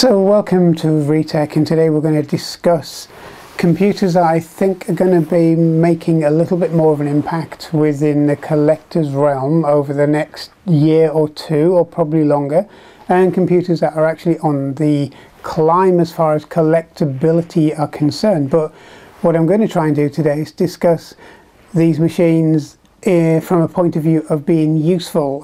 So welcome to Retech, and today we're going to discuss computers that I think are going to be making a little bit more of an impact within the collector's realm over the next year or two, or probably longer, and computers that are actually on the climb as far as collectability are concerned. But what I'm going to try and do today is discuss these machines from a point of view of being useful.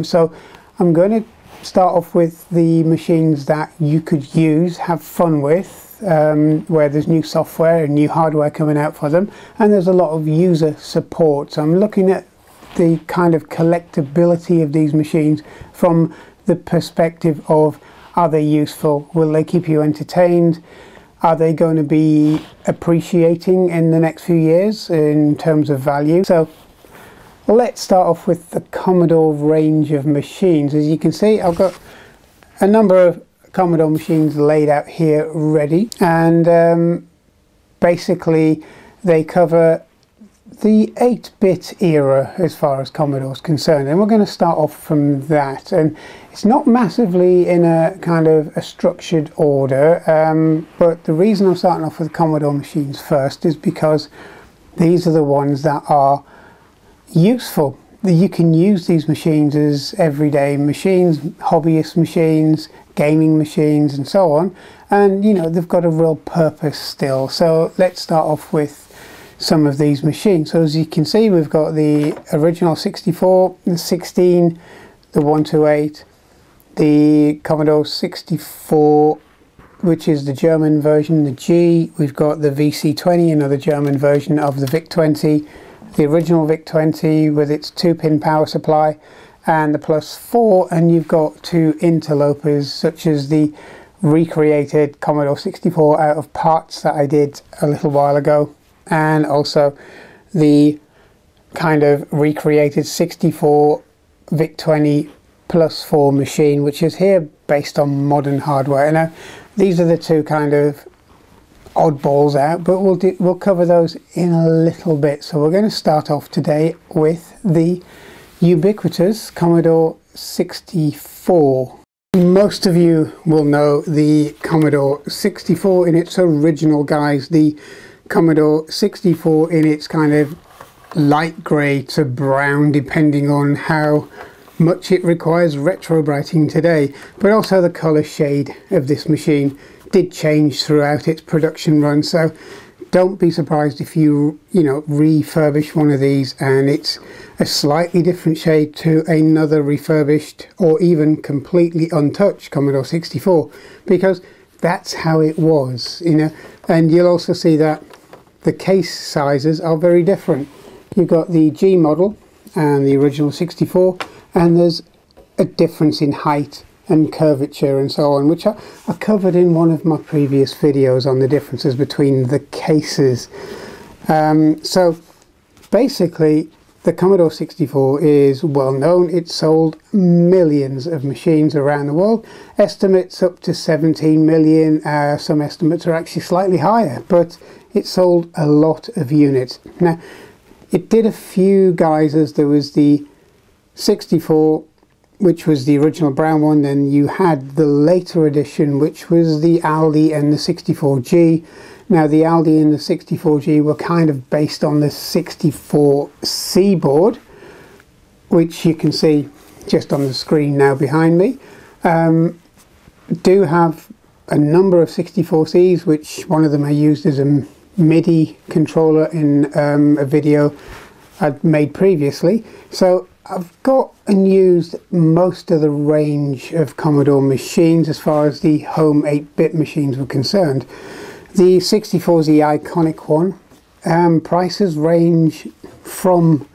So I'm going to start off with the machines that you could use, have fun with, where there's new software and new hardware coming out for them, and there's a lot of user support. So I'm looking at the kind of collectability of these machines from the perspective of, are they useful? Will they keep you entertained? Are they going to be appreciating in the next few years in terms of value? So let's start off with the Commodore range of machines. As you can see, I've got a number of Commodore machines laid out here ready, and basically they cover the 8-bit era as far as Commodore's concerned, and we're going to start off from that. And it's not massively in a kind of a structured order, but the reason I'm starting off with Commodore machines first is because these are the ones that are useful. You can use these machines as everyday machines, hobbyist machines, gaming machines, and so on, and you know, they've got a real purpose still. So let's start off with some of these machines. So as you can see, we've got the original 64, the 16, the 128, the Commodore 64, which is the German version, the G. We've got the VC20, another German version of the VIC-20, the original VIC-20 with its 2-pin power supply, and the +4, and you've got two interlopers such as the recreated Commodore 64 out of parts that I did a little while ago, and also the kind of recreated 64 VIC-20 +4 machine, which is here based on modern hardware. Now these are the two kind of oddballs out, but we'll cover those in a little bit. So we're going to start off today with the ubiquitous Commodore 64. Most of you will know the Commodore 64 in its original guise, the Commodore 64 in its kind of light grey to brown, depending on how much it requires retrobrighting today. But also the colour shade of this machine did change throughout its production run, so don't be surprised if you refurbish one of these and it's a slightly different shade to another refurbished or even completely untouched Commodore 64, because that's how it was, you know. And you'll also see that the case sizes are very different. You've got the G model and the original 64, and there's a difference in height and curvature and so on, which I covered in one of my previous videos on the differences between the cases. So basically the Commodore 64 is well known. It sold millions of machines around the world, estimates up to 17 million. Some estimates are actually slightly higher, but it sold a lot of units. Now it did a few guises. There was the 64, which was the original brown one. Then you had the later edition, which was the Aldi and the 64G. Now the Aldi and the 64G were kind of based on the 64C board, which you can see just on the screen now behind me. Do have a number of 64Cs, which one of them I used as a MIDI controller in a video I'd made previously. So I've got and used most of the range of Commodore machines as far as the home 8-bit machines were concerned. The 64 is the iconic one. Prices range from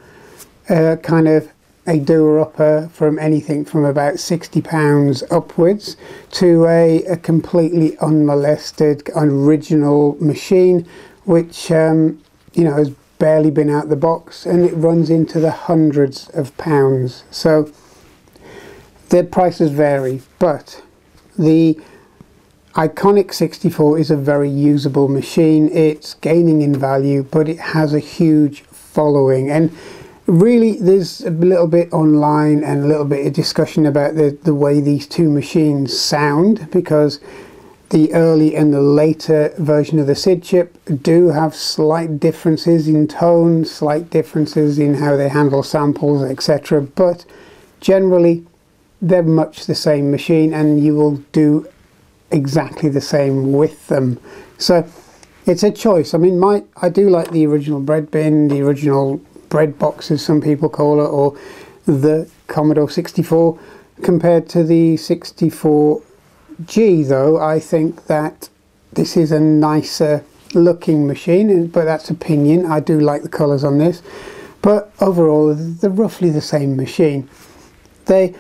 kind of a doer-upper from anything from about £60 upwards to a completely unmolested original machine, which you know, has barely been out the box, and it runs into the hundreds of pounds. So the prices vary, but the iconic 64 is a very usable machine. It's gaining in value, but it has a huge following, and really there's a little bit online and a little bit of discussion about the way these two machines sound, because the early and the later version of the SID chip do have slight differences in tone, slight differences in how they handle samples, etc. But generally they're much the same machine, and you will do exactly the same with them. So it's a choice. I mean, I do like the original bread bin, the original bread box as some people call it, or the Commodore 64. Compared to the 64G though, I think that this is a nicer looking machine, but that's opinion. I do like the colours on this, but overall they're roughly the same machine. They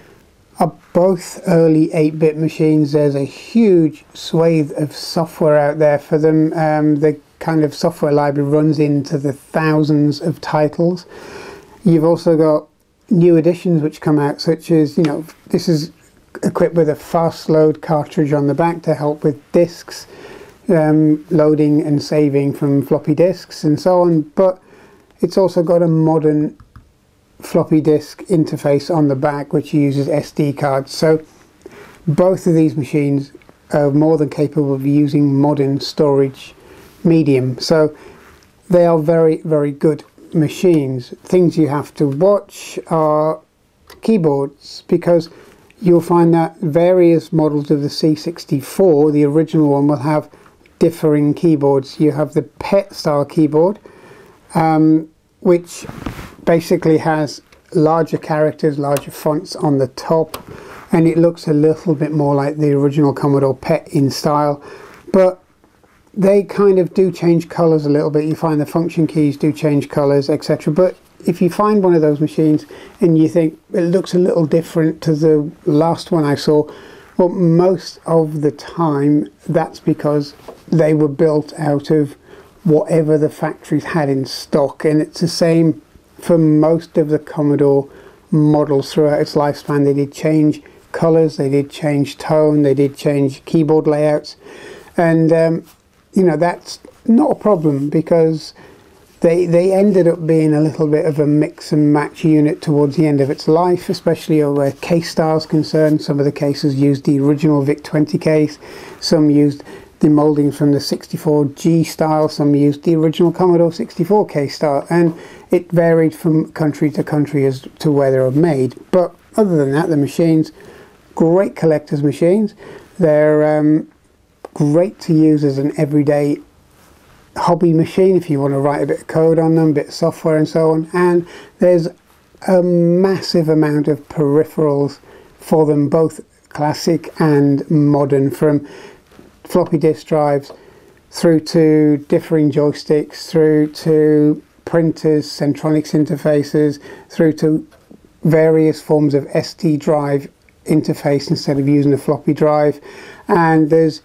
are both early 8-bit machines. There's a huge swathe of software out there for them. The kind of software library runs into the thousands of titles. You've also got new editions which come out, such as, you know, this is equipped with a fast load cartridge on the back to help with discs, loading and saving from floppy disks and so on, but it's also got a modern floppy disk interface on the back which uses SD cards. So both of these machines are more than capable of using modern storage medium, so they are very, very good machines. Things you have to watch are keyboards, because you'll find that various models of the C64, the original one, will have differing keyboards. You have the PET style keyboard, which basically has larger characters, larger fonts on the top, and it looks a little bit more like the original Commodore PET in style, but they kind of do change colors a little bit. You find the function keys do change colors, etc. But if you find one of those machines and you think it looks a little different to the last one I saw, well, most of the time that's because they were built out of whatever the factories had in stock, and it's the same for most of the Commodore models throughout its lifespan. They did change colors, they did change tone, they did change keyboard layouts, and you know, that's not a problem, because they ended up being a little bit of a mix and match unit towards the end of its life, especially where case style is concerned. Some of the cases used the original Vic 20 case, some used the moulding from the 64G style, some used the original Commodore 64 case style, and it varied from country to country as to where they were made. But other than that, the machines, great collector's machines. They're great to use as an everyday hobby machine if you want to write a bit of code on them, a bit of software and so on. And there's a massive amount of peripherals for them, both classic and modern, from floppy disk drives through to differing joysticks, through to printers, Centronics interfaces, through to various forms of SD drive interface instead of using a floppy drive. And there's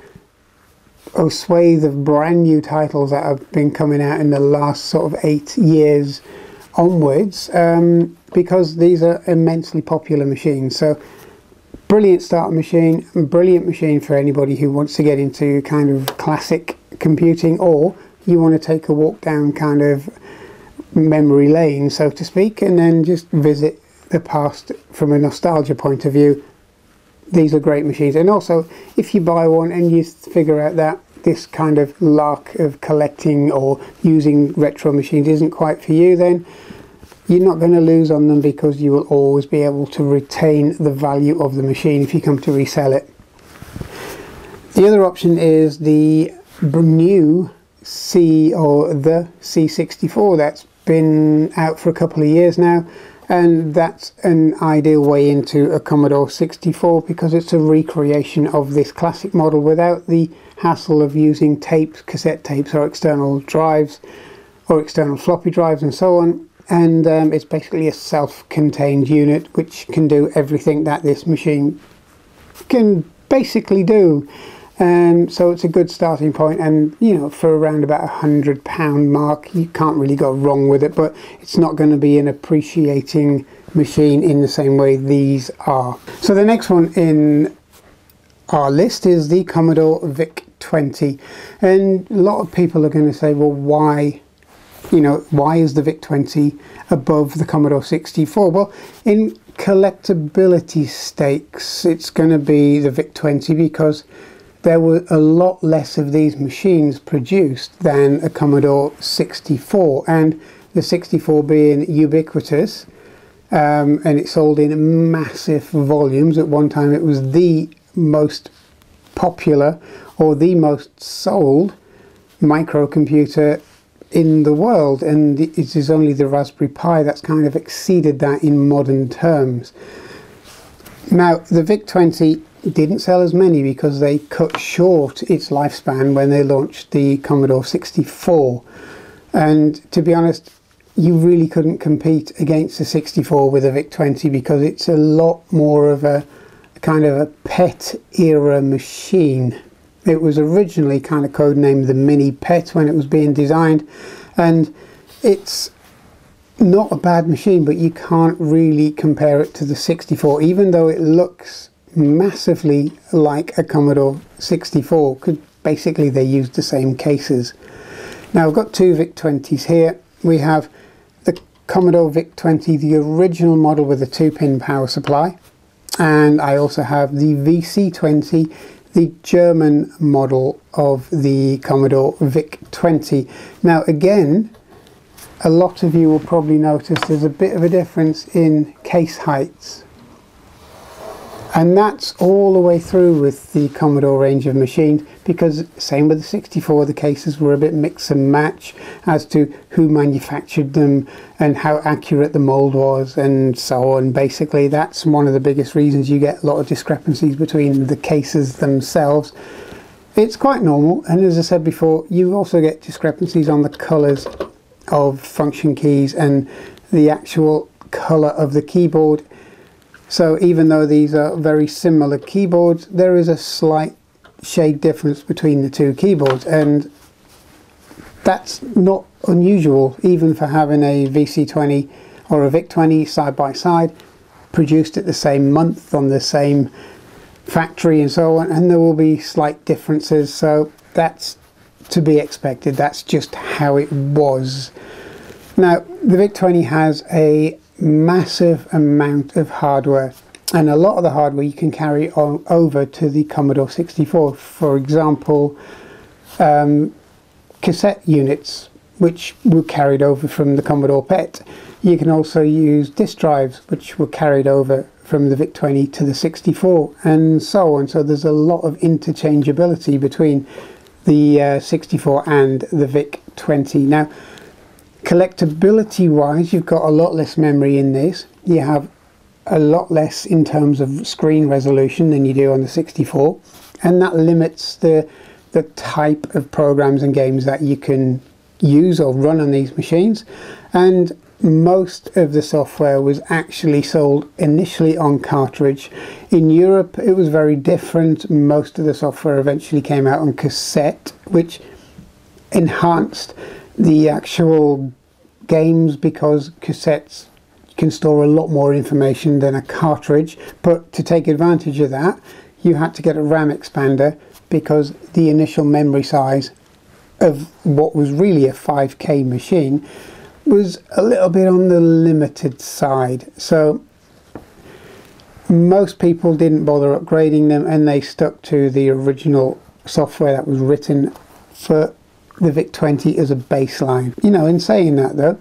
a swathe of brand new titles that have been coming out in the last sort of 8 years onwards, because these are immensely popular machines. So brilliant starter machine, brilliant machine for anybody who wants to get into kind of classic computing, or you want to take a walk down kind of memory lane, so to speak, and then just visit the past from a nostalgia point of view. These are great machines. And also, if you buy one and you figure out that this kind of lark of collecting or using retro machines isn't quite for you, then you're not going to lose on them, because you will always be able to retain the value of the machine if you come to resell it. The other option is the new the C64 that's been out for a couple of years now, and that's an ideal way into a Commodore 64, because it's a recreation of this classic model without the hassle of using tapes, cassette tapes, or external drives or external floppy drives and so on. And it's basically a self-contained unit which can do everything that this machine can basically do. So it's a good starting point, and you know, for around about £100 mark, you can't really go wrong with it. But it's not going to be an appreciating machine in the same way these are. So the next one in our list is the Commodore Vic 20, and a lot of people are going to say, well, why you know, why is the VIC-20 above the Commodore 64? Well, in collectability stakes, it's going to be the VIC-20 because there were a lot less of these machines produced than a Commodore 64, and the 64 being ubiquitous, and it sold in massive volumes. At one time it was the most popular or the most sold microcomputer in the world, and it is only the Raspberry Pi that's kind of exceeded that in modern terms. Now, the VIC-20 didn't sell as many because they cut short its lifespan when they launched the Commodore 64, and to be honest, you really couldn't compete against the 64 with a VIC-20 because it's a lot more of a kind of a PET era machine. It was originally kind of codenamed the Mini PET when it was being designed, and it's not a bad machine, but you can't really compare it to the 64, even though it looks massively like a Commodore 64, because basically they used the same cases. Now I've got two VIC-20s here. We have the Commodore VIC-20, the original model with a 2-pin power supply, and I also have the VC-20, the German model of the Commodore VIC-20. Now again, a lot of you will probably notice there's a bit of a difference in case heights, and that's all the way through with the Commodore range of machines, because same with the 64, the cases were a bit mix and match as to who manufactured them and how accurate the mold was and so on. Basically that's one of the biggest reasons you get a lot of discrepancies between the cases themselves. It's quite normal, and as I said before, you also get discrepancies on the colours of function keys and the actual colour of the keyboard. So even though these are very similar keyboards, there is a slight shade difference between the two keyboards, and that's not unusual even for having a VC-20 or a VIC-20 side by side, produced at the same month on the same factory and so on, and there will be slight differences, so that's to be expected. That's just how it was. Now the VIC-20 has a massive amount of hardware, and a lot of the hardware you can carry on over to the Commodore 64. For example, cassette units which were carried over from the Commodore PET. You can also use disk drives which were carried over from the VIC-20 to the 64 and so on. So there's a lot of interchangeability between the 64 and the VIC-20. Now collectability wise, you've got a lot less memory in this. You have a lot less in terms of screen resolution than you do on the 64, and that limits the type of programs and games that you can use or run on these machines. And most of the software was actually sold initially on cartridge. In Europe it was very different. Most of the software eventually came out on cassette, which enhanced the actual games because cassettes can store a lot more information than a cartridge. But to take advantage of that, you had to get a RAM expander because the initial memory size of what was really a 5K machine was a little bit on the limited side. So most people didn't bother upgrading them, and they stuck to the original software that was written for the VIC-20 as a baseline. You know, in saying that though,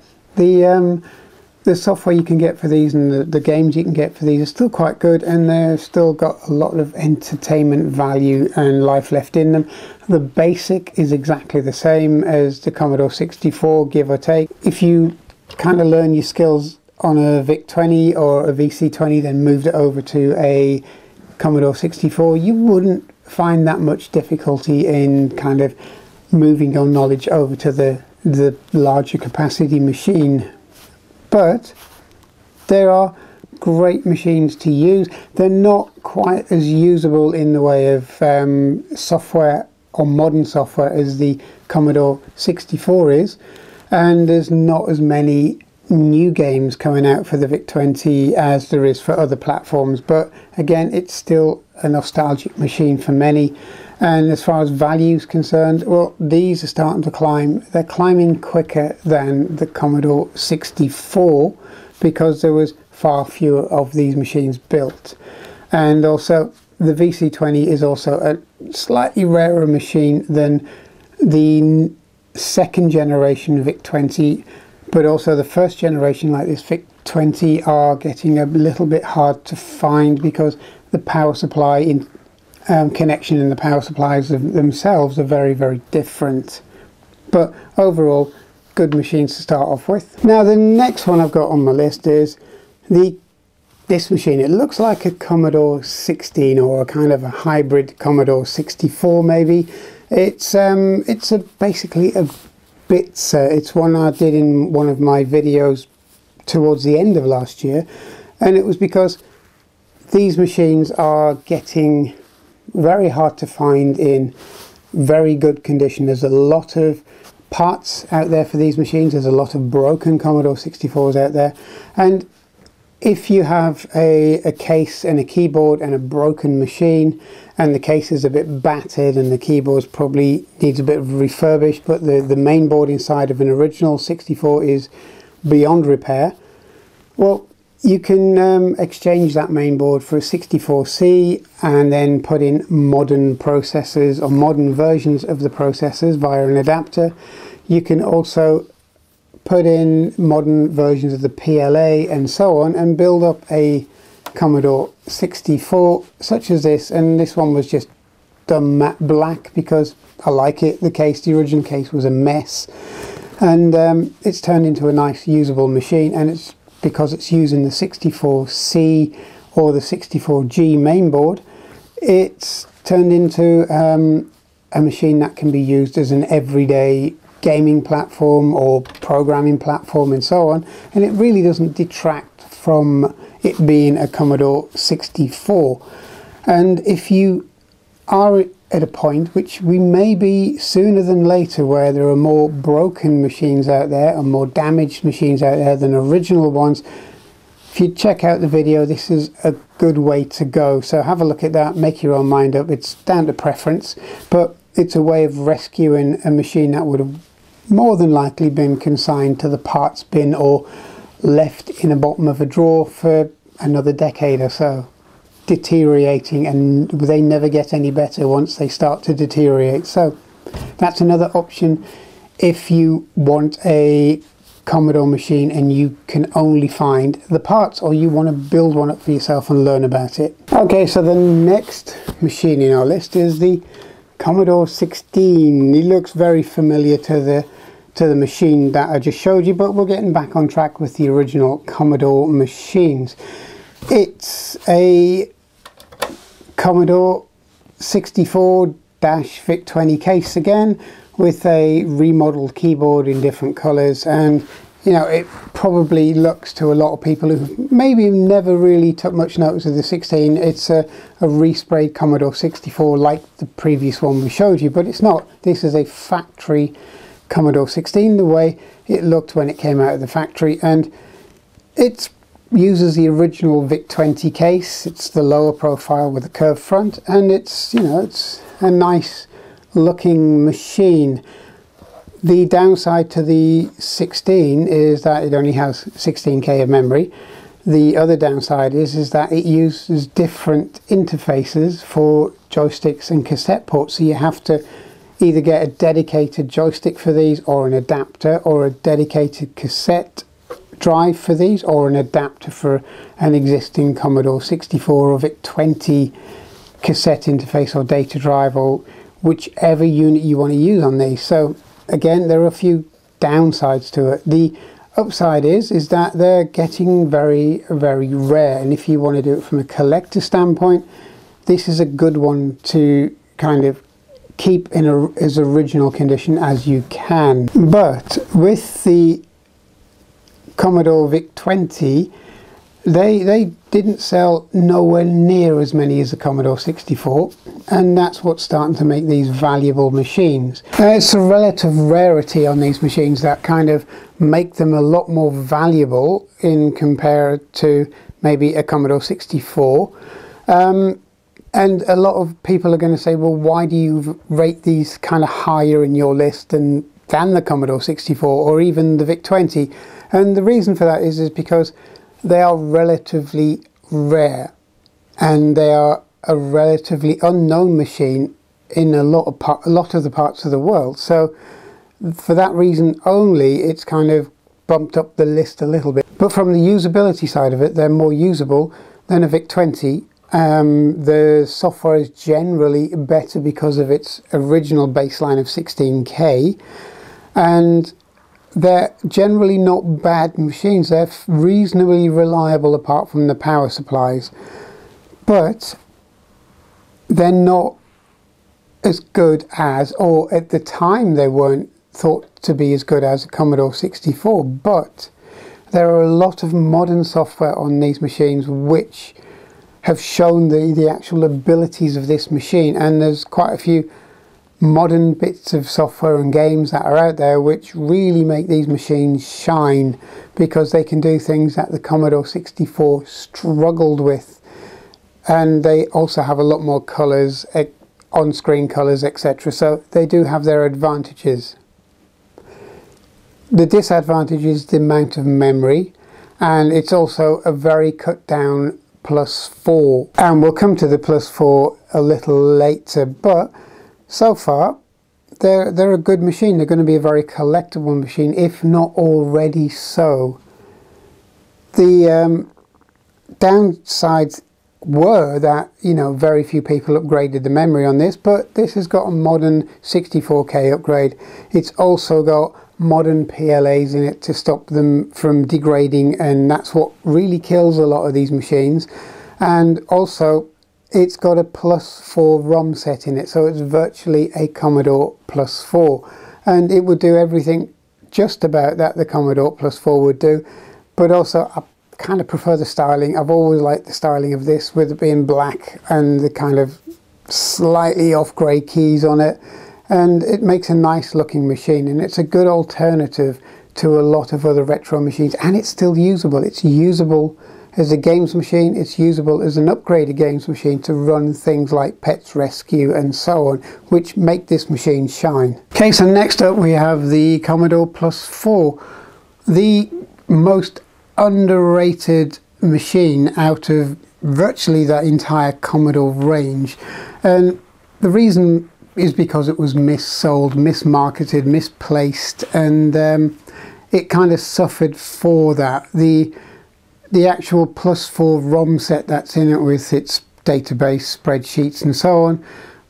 the software you can get for these and the games you can get for these are still quite good, and they've still got a lot of entertainment value and life left in them. The basic is exactly the same as the Commodore 64, give or take. If you kind of learn your skills on a VIC-20 or a VC-20, then moved it over to a Commodore 64, you wouldn't find that much difficulty in kind of moving your knowledge over to the larger capacity machine. But there are great machines to use. They're not quite as usable in the way of software or modern software as the Commodore 64 is, and there's not as many new games coming out for the VIC-20 as there is for other platforms. But again, it's still a nostalgic machine for many, And as far as value is concerned, well, these are starting to climb. They're climbing quicker than the Commodore 64 because there was far fewer of these machines built. And also the VC20 is also a slightly rarer machine than the second generation VIC-20, but also the first generation like this VIC-20 are getting a little bit hard to find because the power supply in connection and the power supplies themselves are very, very different. But overall, good machines to start off with. Now the next one I've got on my list is this machine. It looks like a Commodore 16 or a kind of a hybrid Commodore 64 maybe. It's basically a Bitzer. It's one I did in one of my videos towards the end of last year, and it was because these machines are getting very hard to find in very good condition. There's a lot of parts out there for these machines. There's a lot of broken Commodore 64s out there, and if you have a case and a keyboard and a broken machine, and the case is a bit battered and the keyboard probably needs a bit of refurbish, but the main board inside of an original 64 is beyond repair, well, you can exchange that main board for a 64C and then put in modern processors or modern versions of the processors via an adapter. You can also put in modern versions of the PLA and so on and build up a Commodore 64 such as this. And this one was just done matte black because I like it. The original case was a mess, and it's turned into a nice usable machine, and it's because it's using the 64C or the 64G mainboard. It's turned into a machine that can be used as an everyday gaming platform or programming platform and so on, and it really doesn't detract from it being a Commodore 64. And if you are at a point, which we may be sooner than later, where there are more broken machines out there and more damaged machines out there than original ones, if you check out the video, this is a good way to go. So have a look at that, make your own mind up. It's down to preference, but it's a way of rescuing a machine that would have more than likely been consigned to the parts bin or left in the bottom of a drawer for another decade or so, deteriorating, and they never get any better once they start to deteriorate. So that's another option if you want a Commodore machine and you can only find the parts, or you want to build one up for yourself and learn about it. Okay, so the next machine in our list is the Commodore 16. It looks very familiar to the machine that I just showed you, but we're getting back on track with the original Commodore machines. It's a Commodore 64-VIC-20 case again, with a remodeled keyboard in different colors, and you know, it probably looks to a lot of people who maybe never really took much notice of the 16. It's a resprayed Commodore 64 like the previous one we showed you, but it's not. This is a factory Commodore 16, the way it looked when it came out of the factory, and it uses the original VIC-20 case. It's the lower profile with a curved front, and it's, you know, it's a nice looking machine. The downside to the 16 is that it only has 16K of memory. The other downside is that it uses different interfaces for joysticks and cassette ports, so you have to either get a dedicated joystick for these, or an adapter, or a dedicated cassette drive for these, or an adapter for an existing Commodore 64 or VIC-20 cassette interface or data drive, or whichever unit you want to use on these. So again, there are a few downsides to it. The upside is that they're getting very, very rare, and if you want to do it from a collector standpoint, this is a good one to kind of keep in as original condition as you can. But with the Commodore VIC-20, they didn't sell nowhere near as many as the Commodore 64, and that's what's starting to make these valuable machines. It's a relative rarity on these machines that kind of make them a lot more valuable in compared to maybe a Commodore 64. And a lot of people are going to say, well, why do you rate these kind of higher in your list than the Commodore 64 or even the VIC-20? And the reason for that is because they are relatively rare and they are a relatively unknown machine in a lot of the parts of the world. So for that reason only, it's kind of bumped up the list a little bit. But from the usability side of it, they're more usable than a VIC-20. The software is generally better because of its original baseline of 16K, and they're generally not bad machines. They're reasonably reliable apart from the power supplies, but they're not as good as, or at the time they weren't thought to be as good as a Commodore 64, but there are a lot of modern software on these machines which have shown the actual abilities of this machine, and there's quite a few modern bits of software and games that are out there which really make these machines shine, because they can do things that the Commodore 64 struggled with, and they also have a lot more colours, on-screen colours, etc. So they do have their advantages. The disadvantage is the amount of memory, and it's also a very cut down +4, and we'll come to the +4 a little later, but so far they're a good machine. They're going to be a very collectible machine, if not already so. The downsides were that, you know, very few people upgraded the memory on this, but this has got a modern 64K upgrade. It's also got modern PLAs in it to stop them from degrading, and that's what really kills a lot of these machines. And also it's got a +4 ROM set in it, so it's virtually a Commodore +4, and it would do everything just about that the Commodore +4 would do. But also I kind of prefer the styling. I've always liked the styling of this, with it being black and the kind of slightly off grey keys on it, and it makes a nice looking machine, and it's a good alternative to a lot of other retro machines, and it's still usable. It's usable as a games machine, it's usable as an upgraded games machine to run things like Pets Rescue and so on, which make this machine shine. Okay, so next up we have the Commodore +4, the most underrated machine out of virtually that entire Commodore range, and the reason is because it was missold, mismarketed, misplaced, and it kind of suffered for that. The actual +4 ROM set that's in it, with its database, spreadsheets and so on,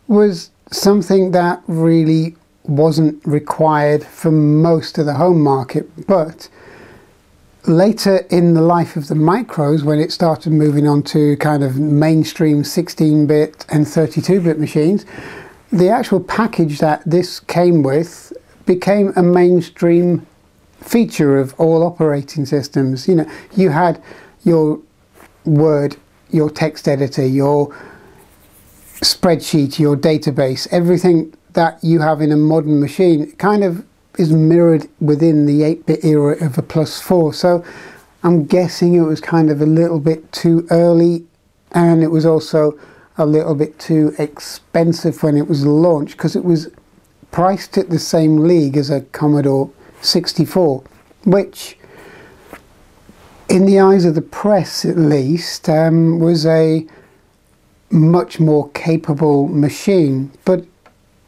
was something that really wasn't required for most of the home market. But later in the life of the micros, when it started moving on to kind of mainstream 16-bit and 32-bit machines, the actual package that this came with became a mainstream feature of all operating systems. You know, you had your Word, your text editor, your spreadsheet, your database, everything that you have in a modern machine kind of is mirrored within the 8-bit era of a +4. So I'm guessing it was kind of a little bit too early, and it was also a little bit too expensive when it was launched, because it was priced at the same league as a Commodore 64, which in the eyes of the press at least was a much more capable machine. But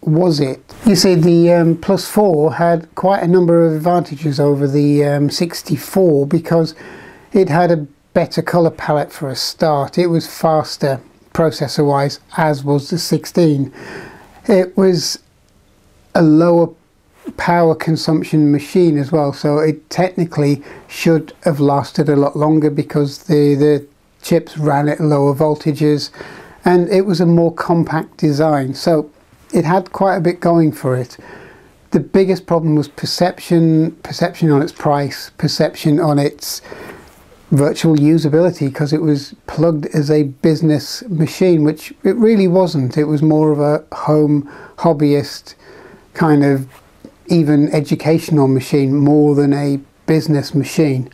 was it? You see, the +4 had quite a number of advantages over the 64, because it had a better colour palette for a start. It was faster processor wise, as was the 16. It was a lower power consumption machine as well, so it technically should have lasted a lot longer because the chips ran at lower voltages, and it was a more compact design, so it had quite a bit going for it. The biggest problem was perception on its price, perception on its virtual usability, because it was plugged as a business machine, which it really wasn't. It was more of a home hobbyist kind of, even educational machine, more than a business machine.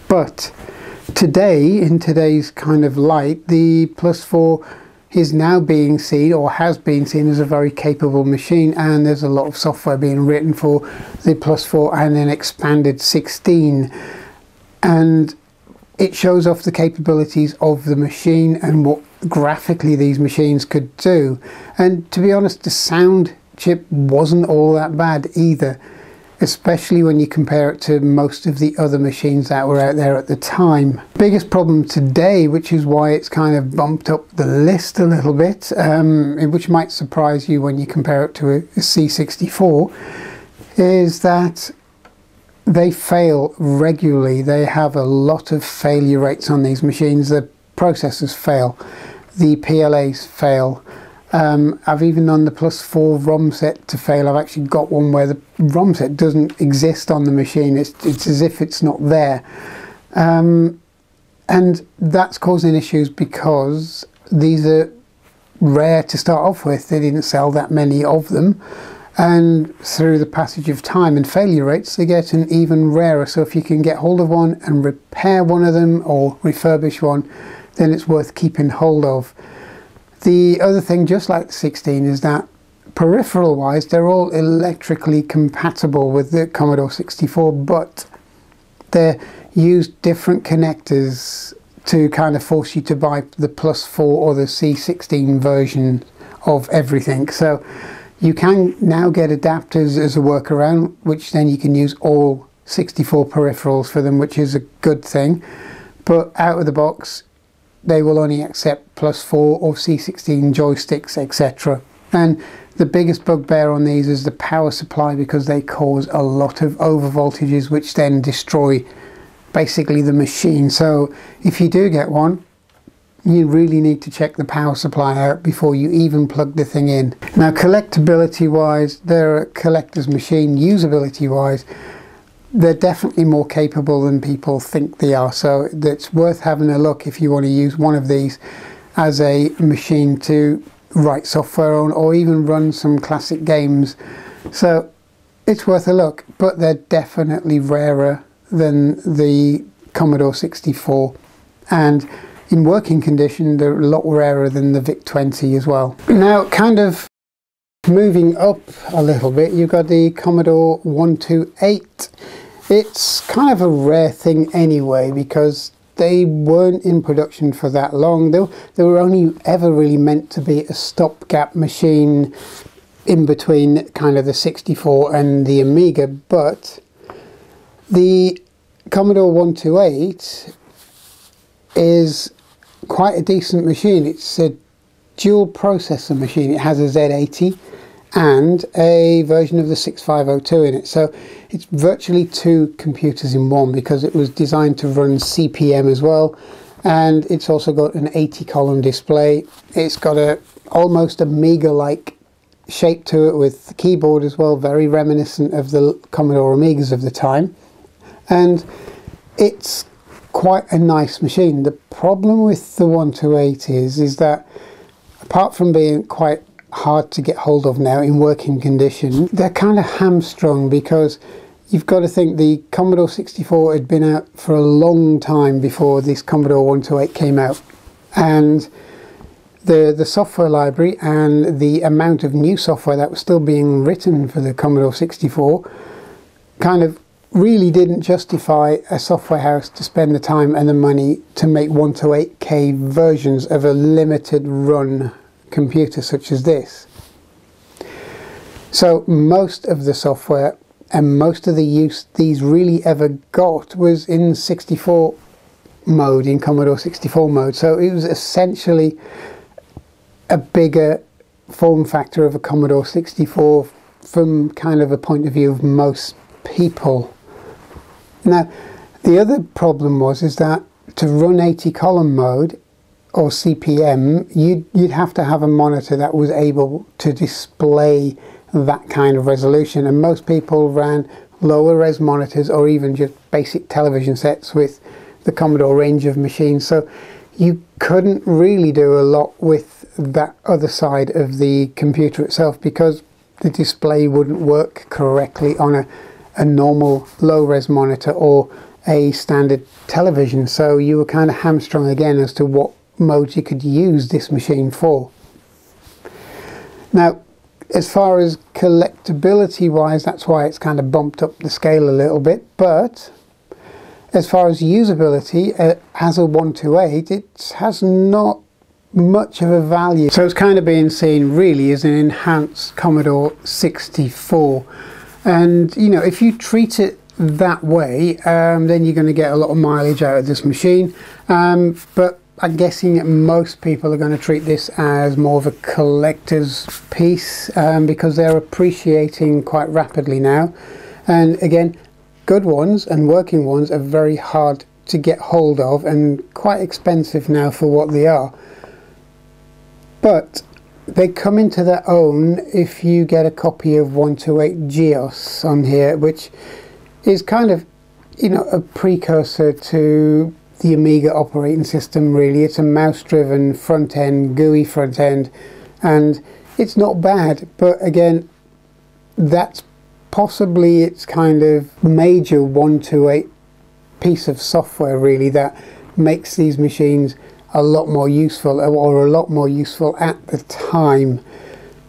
But Today, in today's kind of light, the Plus 4 is now being seen, or has been seen, as a very capable machine, and there's a lot of software being written for the Plus 4 and an expanded 16, and it shows off the capabilities of the machine and what graphically these machines could do. And to be honest, the sound chip wasn't all that bad either, especially when you compare it to most of the other machines that were out there at the time. Biggest problem today, which is why it's kind of bumped up the list a little bit, which might surprise you when you compare it to a C64, is that they fail regularly. They have a lot of failure rates on these machines. The processors fail, the PLAs fail. I've even known the Plus 4 ROM set to fail. I've actually got one where the ROM set doesn't exist on the machine. It's as if it's not there. And that's causing issues because these are rare to start off with. They didn't sell that many of them. And through the passage of time and failure rates, they get an even rarer. So if you can get hold of one and repair one of them or refurbish one, then it's worth keeping hold of. The other thing, just like the 16, is that peripheral wise they're all electrically compatible with the Commodore 64, but they use different connectors to kind of force you to buy the Plus 4 or the C16 version of everything. So you can now get adapters as a workaround, which then you can use all 64 peripherals for them, which is a good thing. But out of the box, they will only accept Plus 4 or C16 joysticks, etc. And the biggest bugbear on these is the power supply, because they cause a lot of overvoltages, which then destroy basically the machine. So if you do get one, you really need to check the power supply out before you even plug the thing in. Now, collectability wise, they're a collector's machine. Usability wise, they're definitely more capable than people think they are, so it's worth having a look if you want to use one of these as a machine to write software on, or even run some classic games. So it's worth a look, but they're definitely rarer than the Commodore 64, and in working condition they're a lot rarer than the Vic 20 as well. Now, kind of moving up a little bit, you've got the Commodore 128. It's kind of a rare thing anyway, because they weren't in production for that long. They were only ever really meant to be a stopgap machine in between kind of the 64 and the Amiga, but the Commodore 128 is quite a decent machine. It's a dual processor machine. It has a Z80 and a version of the 6502 in it, so it's virtually two computers in one, because it was designed to run CP/M as well, and it's also got an 80-column display. It's got a almost Amiga-like shape to it, with the keyboard as well, very reminiscent of the Commodore Amigas of the time, and it's quite a nice machine. The problem with the 128 is that, apart from being quite hard to get hold of now in working condition, they're kind of hamstrung, because you've got to think the Commodore 64 had been out for a long time before this Commodore 128 came out, and the software library and the amount of new software that was still being written for the Commodore 64 kind of really didn't justify a software house to spend the time and the money to make 128K versions of a limited run computer such as this. So most of the software and most of the use these really ever got was in 64 mode, in Commodore 64 mode. So it was essentially a bigger form factor of a Commodore 64 from kind of a point of view of most people. Now, the other problem is that to run 80-column mode or CP/M, you'd have to have a monitor that was able to display that kind of resolution, and most people ran lower res monitors or even just basic television sets with the Commodore range of machines, so you couldn't really do a lot with that other side of the computer itself, because the display wouldn't work correctly on a normal low res monitor or a standard television, so you were kind of hamstrung again as to what modes you could use this machine for. Now, as far as collectability wise, that's why it's kind of bumped up the scale a little bit, but as far as usability, as a 128, it has not much of a value. So it's kind of being seen really as an enhanced Commodore 64. And you know, if you treat it that way, then you're going to get a lot of mileage out of this machine. But I'm guessing that most people are going to treat this as more of a collector's piece, because they're appreciating quite rapidly now. And again, good ones and working ones are very hard to get hold of and quite expensive now for what they are. But they come into their own if you get a copy of 128 GEOS on here, which is kind of, you know, a precursor to the Amiga operating system really. It's a mouse-driven front-end, GUI front-end, and it's not bad, but again, that's possibly its kind of major 128 piece of software really that makes these machines a lot more useful, or a lot more useful at the time.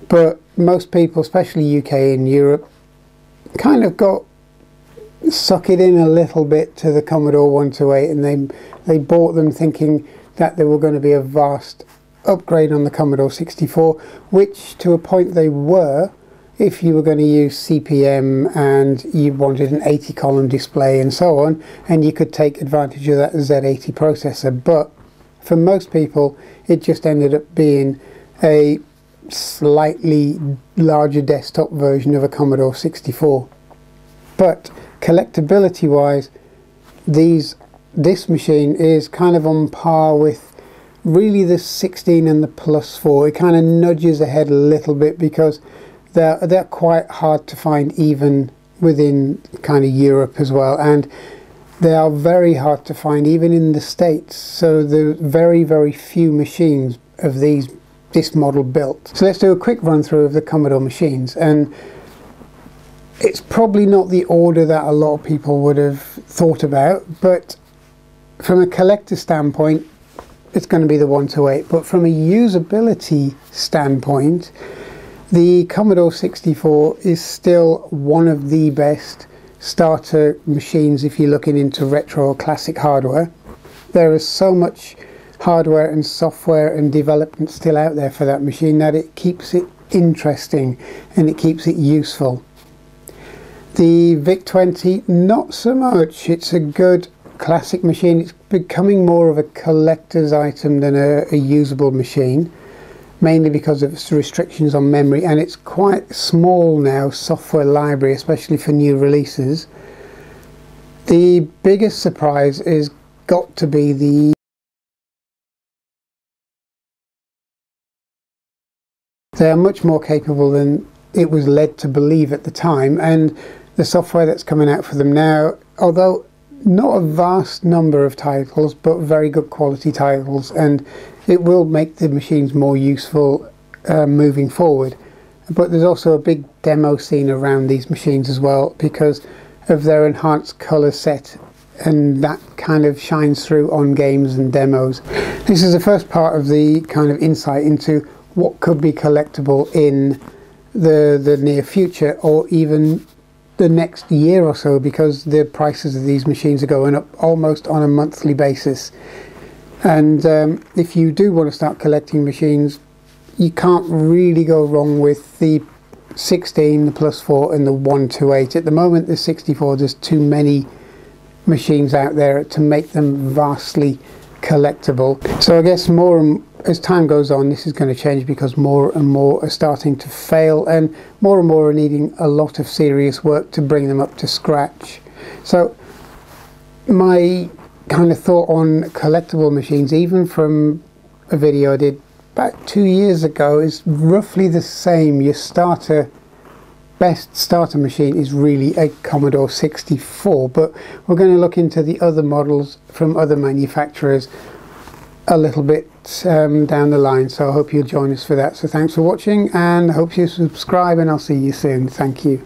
But most people, especially UK and Europe, kind of got suck it in a little bit to the Commodore 128, and they bought them thinking that they were going to be a vast upgrade on the Commodore 64, which to a point they were, if you were going to use CPM and you wanted an 80 column display and so on, and you could take advantage of that Z80 processor. But for most people it just ended up being a slightly larger desktop version of a Commodore 64. But collectability wise, this machine is kind of on par with really the 16 and the Plus 4. It kind of nudges ahead a little bit because they're quite hard to find even within kind of Europe as well, and they are very hard to find even in the States. So there are very, very few machines of this model built. So let's do a quick run through of the Commodore machines, and it's probably not the order that a lot of people would have thought about, but from a collector standpoint it's going to be the 128. But from a usability standpoint, the Commodore 64 is still one of the best starter machines if you're looking into retro or classic hardware. There is so much hardware and software and development still out there for that machine that it keeps it interesting and it keeps it useful. The VIC-20, not so much. It's a good classic machine. It's becoming more of a collector's item than a usable machine, mainly because of its restrictions on memory, and it's quite small now, software library, especially for new releases. The biggest surprise is got to be they are much more capable than it was led to believe at the time, and the software that's coming out for them now, although not a vast number of titles, but very good quality titles, and it will make the machines more useful moving forward. But there's also a big demo scene around these machines as well because of their enhanced color set, and that kind of shines through on games and demos. This is the first part of the kind of insight into what could be collectible in the near future, or even the next year or so, because the prices of these machines are going up almost on a monthly basis. And if you do want to start collecting machines, you can't really go wrong with the 16, the Plus 4 and the 128. At the moment the 64, there's too many machines out there to make them vastly collectible. So I guess as time goes on, this is going to change because more and more are starting to fail, and more are needing a lot of serious work to bring them up to scratch. So my kind of thought on collectible machines, even from a video I did about 2 years ago, is roughly the same. Your best starter machine is really a Commodore 64, but we're going to look into the other models from other manufacturers a little bit down the line, so I hope you'll join us for that. So thanks for watching, and I hope you subscribe, and I'll see you soon. Thank you.